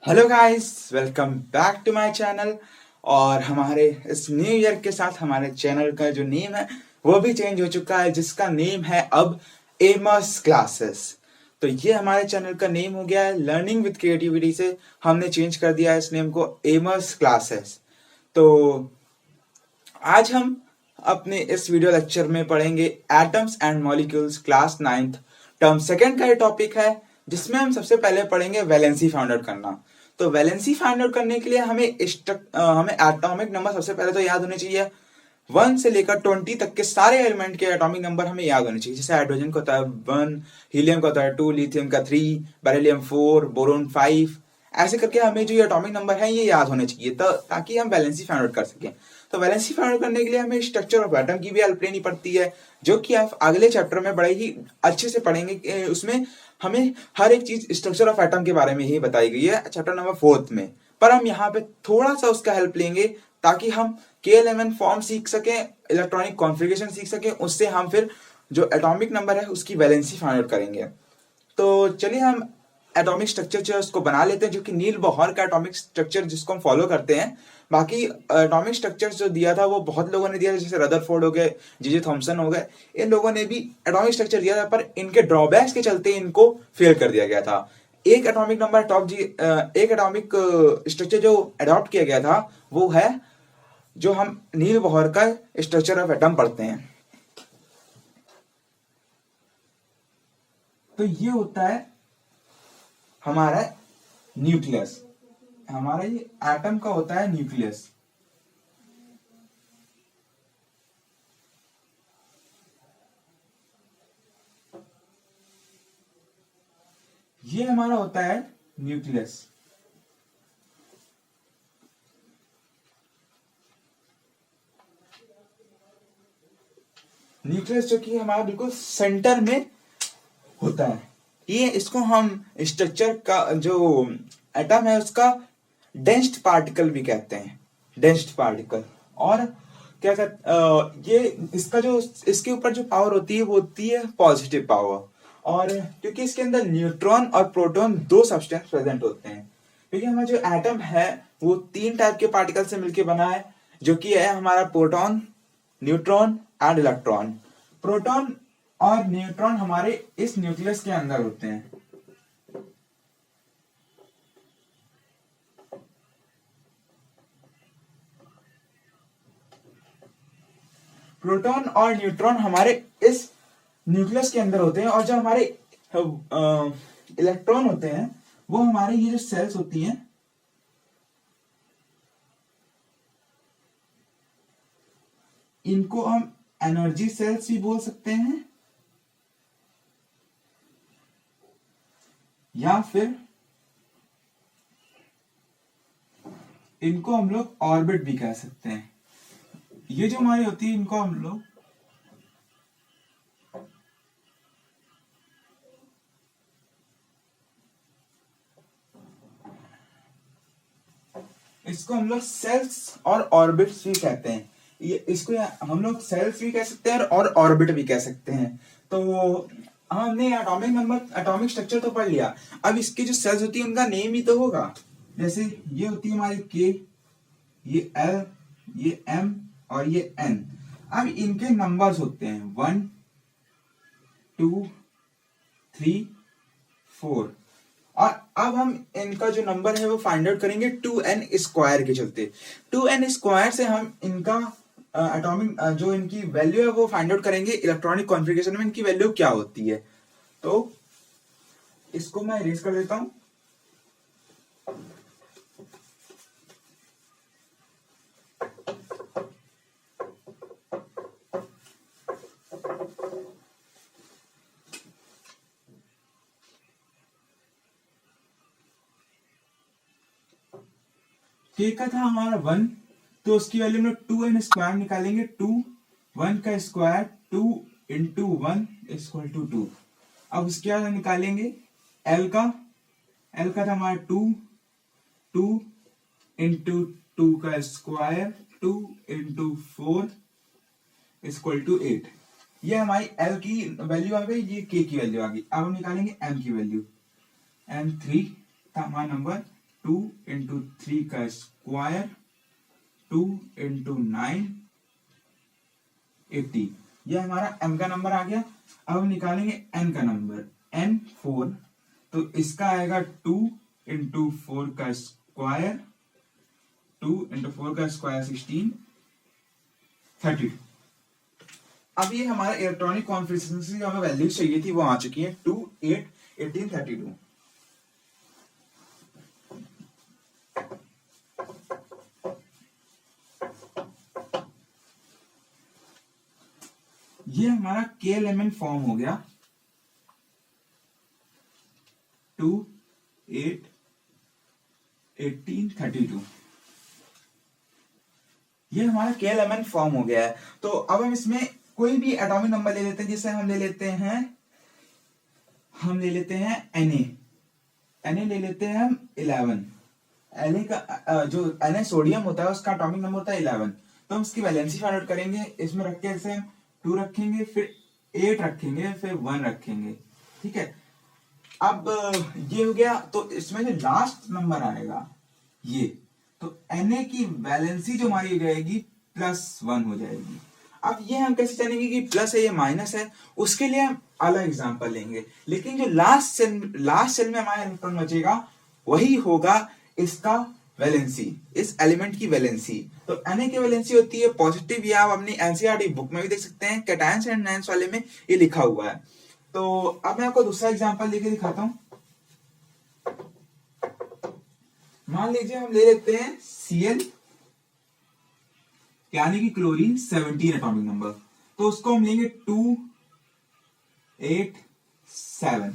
Hello guys, welcome back to my channel. और हमारे इस न्यू ईयर के साथ हमारे चैनल का जो नेम है वो भी चेंज हो चुका है, जिसका नेम है अब एमस क्लासेस। तो ये हमारे चैनल का नेम हो गया है। लर्निंग विद क्रिएटिविटी से हमने चेंज कर दिया है इस नेम को एमस क्लासेस। तो आज हम अपने इस वीडियो लेक्चर में पढ़ेंगे atoms and molecules class 9th term second का ये टॉपिक है, जिसमें हम सबसे पहले पढ़ेंगे वैलेंसी फाइंड आउट करना। तो वैलेंसी फाइंड आउट करने के लिए हमें एटॉमिक नंबर सबसे पहले तो याद होने चाहिए। 1 से लेकर 20 तक के सारे एलिमेंट के एटॉमिक नंबर हमें याद होने चाहिए। जैसे हाइड्रोजन का होता है 1, हीलियम का होता है 2, लिथियम का 3, बेरिलियम 4, बोरोन 5। ऐसे करके हमें जो एटॉमिक नंबर है ये याद होने चाहिए ताकि हम वैलेंसी फाइंड आउट कर सकें। तो वैलेंसी फाइंड आउट करने के लिए हमें स्ट्रक्चर ऑफ एटम की भी हेल्प लेनी पड़ती है, जो कि आप अगले चैप्टर में बड़े ही अच्छे से पढ़ेंगे। उसमें हमें हर एक चीज स्ट्रक्चर ऑफ एटम के बारे में ही बताई गई है चैप्टर नंबर 4 में। पर हम यहाँ पे थोड़ा सा उसका हेल्प लेंगे ताकि हम K11 फॉर्म सीख सकें, इलेक्ट्रॉनिक कॉन्फ़िगरेशन सीख सकें। उससे हम फिर जो एटॉमिक नंबर है उसकी वैलेंसी फाइंड आउट करेंगे। तो चलिए हम एटॉमिक स्ट्रक्चर जो है उसको बना लेते हैं, जो कि नील बोहर का एटॉमिक स्ट्रक्चर जिसको हम फॉलो करते हैं। बाकी एटॉमिक स्ट्रक्चर जो दिया था वो बहुत लोगों ने दिया था, जैसे रदरफोर्ड हो गए, जे थॉमसन हो गए। इन लोगों ने भी एटॉमिक स्ट्रक्चर दिया था, पर इनके ड्रॉबैक्स के चलते इनको फेल कर दिया गया था। एक एटॉमिक नंबर एक एटॉमिक स्ट्रक्चर जो अडॉप्ट किया गया था वो है जो हम नील बोहर का स्ट्रक्चर ऑफ एटम पढ़ते हैं। तो ये होता है हमारा न्यूक्लियस। हमारा ये एटम का होता है न्यूक्लियस। ये हमारा होता है न्यूक्लियस। न्यूक्लियस जो कि हमारा बिल्कुल सेंटर में होता है। ये इसको हम स्ट्रक्चर का जो एटम है उसका डेंस्ड पार्टिकल भी कहते हैं, डेंस्ड पार्टिकल। और क्या कहते ये इसका जो इसके ऊपर जो पावर होती है वो होती है पॉजिटिव पावर। और क्योंकि इसके अंदर न्यूट्रॉन और प्रोटॉन दो सब्सटेंस प्रेजेंट होते हैं, क्योंकि हमारा जो एटम है वो 3 टाइप के पार्टिकल से मिलकर बना है, जो कि है हमारा proton, neutron and electron. Proton और न्यूट्रॉन हमारे इस न्यूक्लियस के अंदर होते हैं। प्रोटॉन और न्यूट्रॉन हमारे इस न्यूक्लियस के अंदर होते हैं, और जो हमारे इलेक्ट्रॉन होते हैं वो हमारे ये जो सेल्स होती हैं इनको हम एनर्जी सेल्स भी बोल सकते हैं, या फिर इनको हम लोग ऑर्बिट भी कह सकते हैं। ये जो हमारी होती है इनको हम लोग सेल्स और ऑर्बिट्स भी कहते हैं। ये इसको हम लोग सेल्स भी कह सकते हैं और ऑर्बिट भी कह सकते हैं। तो हमने एटॉमिक स्ट्रक्चर तो पढ़ लिया। अब इसकी जो सेल्स होती है उनका नेम ही तो होगा। जैसे ये होती है हमारी के, ये एल, ये एम और ये एन। अब इनके नंबर्स होते हैं 1, 2, 3, 4। और अब हम इनका जो नंबर है वो फाइंड आउट करेंगे 2n स्क्वायर के चलते। 2n स्क्वायर से हम इनका एटॉमिक जो इनकी वैल्यू है वो फाइंड आउट करेंगे। इलेक्ट्रॉनिक कॉन्फ़िगरेशन में इनकी वैल्यू क्या होती है। तो इसको मैं इरेज कर देता हूं। के का था हमारा 1, तो उसकी वैल्यू में 2n स्क्वायर निकालेंगे। 2, 1 का स्क्वायर 2 इंटू 1 इक्वल टू 2। अब उसके बाद निकालेंगे एल का था हमारा 2, 2 इंटू 2 का स्क्वायर 2 इंटू 4 इक्वल टू 8। ये हमारी एल की वैल्यू आ गई, ये के की वैल्यू आ गई। अब हम निकालेंगे एम की वैल्यू। एम 3 था हमारा नंबर, 2 इंटू 3 का स्क्वायर 2 इंटू 9 80। यह हमारा m का नंबर आ गया। अब हम निकालेंगे n का नंबर, n 4, तो इसका आएगा 2 इंटू 4 का स्क्वायर 2 इंटू 4 का स्क्वायर 16 32। अब ये हमारा इलेक्ट्रॉनिक कॉन्फिगरेशन से जो हमें वैल्यूज चाहिए थी वो आ चुकी है 2 8 18 32। ये हमारा के एलिमेंट फॉर्म हो गया 2 8 18 32। ये हमारा के एलिमेंट फॉर्म हो गया है। तो अब हम इसमें कोई भी एटॉमिक नंबर ले लेते हैं, जैसे हम ले लेते हैं Na ले लेते हैं हम 11। Na का जो Na सोडियम होता है उसका एटॉमिक नंबर होता है 11। तो हम इसकी वैलेंसी फाइंड आउट करेंगे। इसमें रख के जैसे हम 2 रखेंगे, फिर 8 रखेंगे, फिर 1 रखेंगे, ठीक है। अब ये हो गया। तो इसमें जो लास्ट नंबर आएगा ये, तो Na की वैलेंसी जो हमारी हो जाएगी +1 हो जाएगी। अब ये हम कैसे जानेंगे कि प्लस है या माइनस है, उसके लिए हम अलग एग्जांपल लेंगे। लेकिन जो लास्ट सेल में हमारा इलेक्ट्रॉन बचेगा वही होगा इसका वैलेंसी, इस एलिमेंट की वैलेंसी। तो Na की वैलेंसी होती है पॉजिटिव, या आप अपनी एनसीईआरटी बुक में भी देख सकते हैं, कैटायंस एंड एनायंस वाले में ये लिखा हुआ है। तो अब मैं आपको दूसरा एग्जांपल लेके दिखाता हूं। मान लीजिए हम ले लेते हैं Cl, यानी कि क्लोरीन 17 एटॉमिक नंबर। तो उसको हम लेंगे 2 8 7।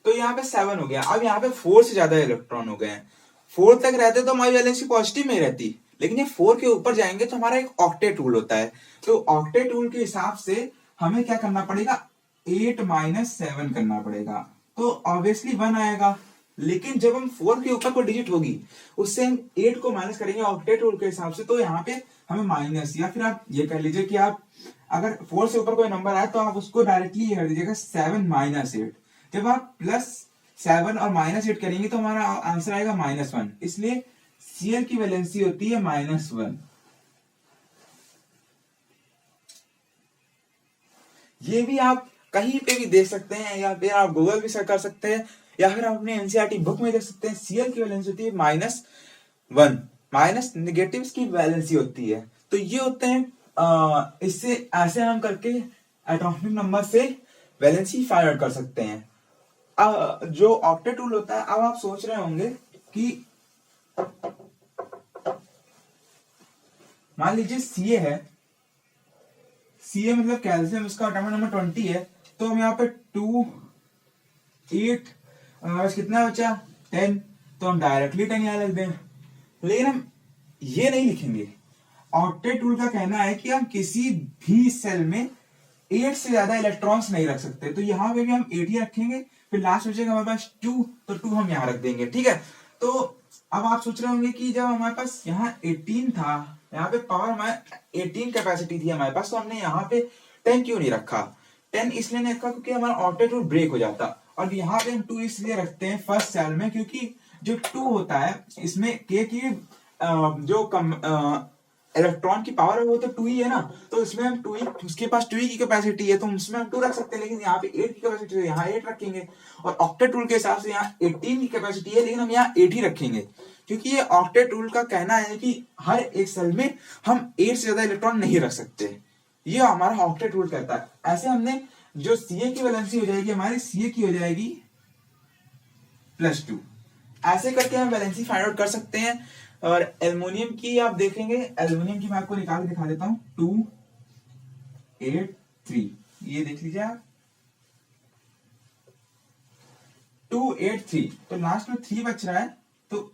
तो यहाँ पे 7 हो गया। अब यहाँ पे 4 से ज्यादा इलेक्ट्रॉन हो गए हैं। 4 तक रहते तो हमारी वैलेंसी पॉजिटिव में रहती, लेकिन ये 4 के ऊपर जाएंगे तो हमारा एक ऑक्टेट रूल होता है। तो ऑक्टेट रूल के हिसाब से हमें क्या करना पड़ेगा, 8 - 7 करना पड़ेगा। तो ऑब्वियसली 1 आएगा। लेकिन जब हम 4 के ऊपर कोई डिजिट होगी उससे हम 8 को माइनस करेंगे ऑक्टेट रूल के हिसाब से, तो यहाँ पे हमें माइनस, या फिर आप ये कह लीजिए कि आप अगर 4 से ऊपर कोई नंबर आए तो आप उसको डायरेक्टली ये कर दीजिएगा 7 - 8। जब आप +7 और -8 करेंगे तो हमारा आंसर आएगा -1। इसलिए Cl की वैलेंसी होती है -1। ये भी आप कहीं पे भी देख सकते हैं, या फिर आप गूगल भी सर्च कर सकते हैं, या फिर आप अपने एनसीईआरटी बुक में देख सकते हैं। Cl की वैलेंसी होती है -1, माइनस नेगेटिव की वैलेंसी होती है। तो ये होते हैं, इससे ऐसे हम करके एटॉमिक नंबर से वैलेंसी फाइंड आउट कर सकते हैं। जो ऑक्टेट रूल होता है, अब आप सोच रहे होंगे कि मान लीजिए Ca है, Ca मतलब कैल्शियम, इसका एटॉमिक नंबर 20 है। तो हम यहाँ पे 2 8 कितना बचा 10, तो हम डायरेक्टली 10 यहाँ लिख दें। लेकिन हम ये नहीं लिखेंगे। ऑक्टेट रूल का कहना है कि हम किसी भी सेल में 8 से ज्यादा इलेक्ट्रॉन्स नहीं रख सकते। तो यहाँ पे भी हम 8 ही रखेंगे, फिर लास्ट बचेगा हमारे पास 2, तो 2 हम यहाँ रख देंगे, ठीक है। तो अब आप सोच रहे होंगे कि जब हमारे पास यहाँ 18 था, यहाँ पे पावर हमारे 18 कैपेसिटी थी हमारे पास, तो हमने यहाँ पे 10 क्यों नहीं रखा। 10 इसलिए नहीं रखा क्योंकि हमारा ऑक्टेट रूल ब्रेक हो जाता। और यहाँ पे हम 2 इसलिए रखते हैं फर्स्ट सेल में, क्योंकि जो 2 होता है इसमें के की जो इलेक्ट्रॉन की पावर है वो तो 2 ही है ना। तो इसमें हम 2 ही, उसके पास 2 ही की कैपेसिटी है, तो उसमें हम 2 रख सकते हैं। लेकिन यहाँ पे 8 की कैपेसिटी है, यहाँ 8 रखेंगे। और ऑक्टेट रूल के हिसाब से यहाँ 18 की कैपेसिटी है, लेकिन हम यहाँ 8 ही रखेंगे, क्योंकि ये ऑक्टेट रूल का कहना है कि हर एक सेल में हम 8 से ज्यादा इलेक्ट्रॉन नहीं रख सकते। ये हमारा ऑक्टेट रूल कहता है। ऐसे हमने जो Ca की वैलेंसी हो जाएगी हमारी, Ca की हो जाएगी +2। ऐसे करके हम वैलेंसी फाइंड आउट कर सकते हैं। और एल्युमिनियम की आप देखेंगे, एल्युमिनियम की मैं आपको निकाल के दिखा देता हूं। 2 8 3, ये देख लीजिए आप, 2 8 3। तो लास्ट में 3 बच रहा है, तो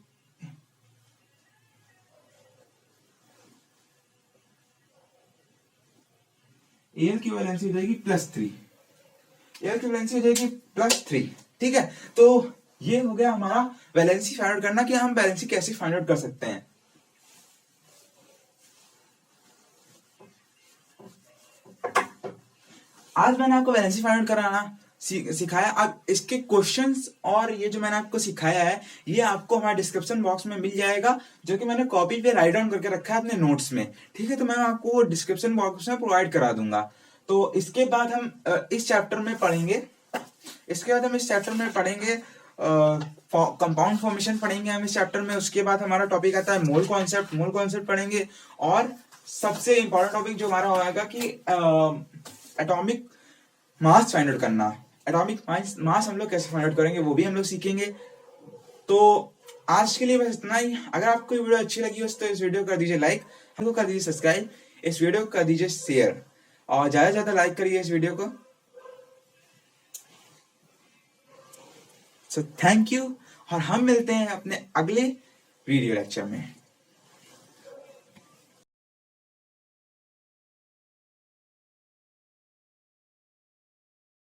एल की वैलेंसी हो जाएगी +3। एल की वैलेंसी हो जाएगी +3, ठीक है। तो ये हो गया हमारा वैलेंसी फाइंड आउट करना, कि हम वैलेंसी कैसे फाइंड आउट कर सकते हैं। आज मैंने आपको वैलेंसी फाइंड आउट कराना सिखाया। अब इसके क्वेश्चंस और ये जो मैंने आपको सिखाया है ये आपको हमारे डिस्क्रिप्शन बॉक्स में मिल जाएगा, जो कि मैंने कॉपी पे राइट डाउन करके रखा है अपने नोट्स में, ठीक है। तो मैं आपको डिस्क्रिप्शन बॉक्स में प्रोवाइड करा दूंगा। तो इसके बाद हम इस चैप्टर में पढ़ेंगे, कंपाउंड फॉर्मेशन पढ़ेंगे हम इस चैप्टर में। उसके बाद हमारा टॉपिक आता है मोल कॉन्सेप्ट पढ़ेंगे। और सबसे इंपॉर्टेंट टॉपिक जो हमारा होगा कि एटॉमिक मास फाइंड आउट करना। एटॉमिक मास हम लोग कैसे फाइंड आउट करेंगे वो भी हम लोग सीखेंगे। तो आज के लिए बस इतना ही। अगर आपको वीडियो अच्छी लगी हो तो इस वीडियो को कर दीजिए लाइक, हमको कर दीजिए सब्सक्राइब, इस वीडियो को कर दीजिए शेयर और ज्यादा से ज्यादा लाइक करिए इस वीडियो को। सो थैंक यू और हम मिलते हैं अपने अगले वीडियो लेक्चर में।